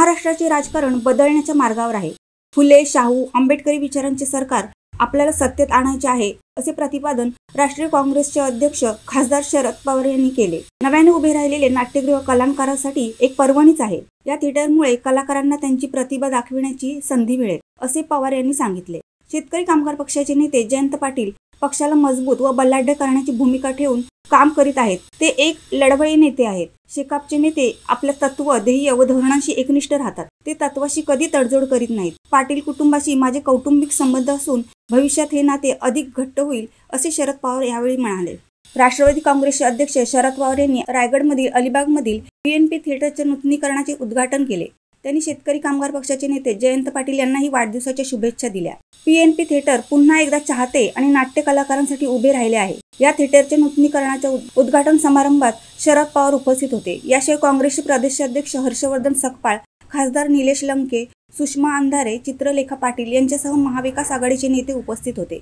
महाराष्ट्राचे राजकारण बदलण्याच्या मार्गावर आहे। फुले, शाहू, आंबेडकरी विचारांचे सरकार आपल्याला सत्तेत आणायचे आहे, असे प्रतिपादन राष्ट्रीय काँग्रेसचे अध्यक्ष खासदार शरद पवार यांनी केले। नव्याने उभे राहिलेले नाट्यगृह कलाकारांसाठी एक पर्वणीच आहे। या थिएटरमुळे कलाकारांना त्यांची प्रतिभा दाखविण्याची संधी मिळेल, असे पवार यांनी सांगितले। शेतकरी कामगार पक्षाचे नेते जयंत पाटील पक्षाला मजबूत व बलाढ्य करण्याची भूमिका ठेवून काम करीत आहेत। ते एक लढवय्ये नेते आहेत। शेकापचे नेते आपल्या तत्व, ध्येय व धोरणांशी एकनिष्ठ राहतात। ते तत्वाशी कधी तडजोड करीत नाहीत। पाटील कुटुंबाशी माझे कौटुंबिक संबंध असून भविष्यात हे नाते अधिक घट्ट होईल, असे शरद पवार यावेळी म्हणाले। राष्ट्रवादी काँग्रेसचे अध्यक्ष शरद पवार यांनी रायगडमधील अलिबागमधील पीएनपी थिएटरचे नूतनीकरणाचे उद्घाटन केले। त्यांनी शेतकरी कामगार पक्षाचे नेते जयंत पाटील यांनाही वाढदिवसाच्या शुभेच्छा दिल्या। पीएनपी थिएटर पुन्हा एकदा चाहते आणि नाट्य कलाकारांसाठी उभे राहिले आहे। या थिएटरच्या नूतनीकरणाच्या उद्घाटन समारंभात शरद पवार उपस्थित होते। याशिवाय काँग्रेसचे प्रदेशाध्यक्ष हर्षवर्धन सकपाळ, खासदार निलेश लंके, सुषमा अंधारे, चित्रलेखा पाटील यांच्यासह महाविकास आघाडीचे नेते उपस्थित होते।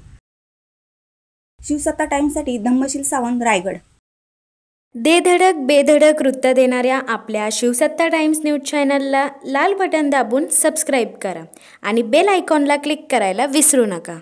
शिवसत्ता टाइम्ससाठी धम्मशील सावंत, रायगड। दे धडक बेधडक वृत्त देणाऱ्या आपल्या शिवसत्ता टाइम्स न्यूज चॅनलला लाल बटन दाबून सबस्क्राईब करा आणि बेल आयकॉनला क्लिक करायला विसरू नका।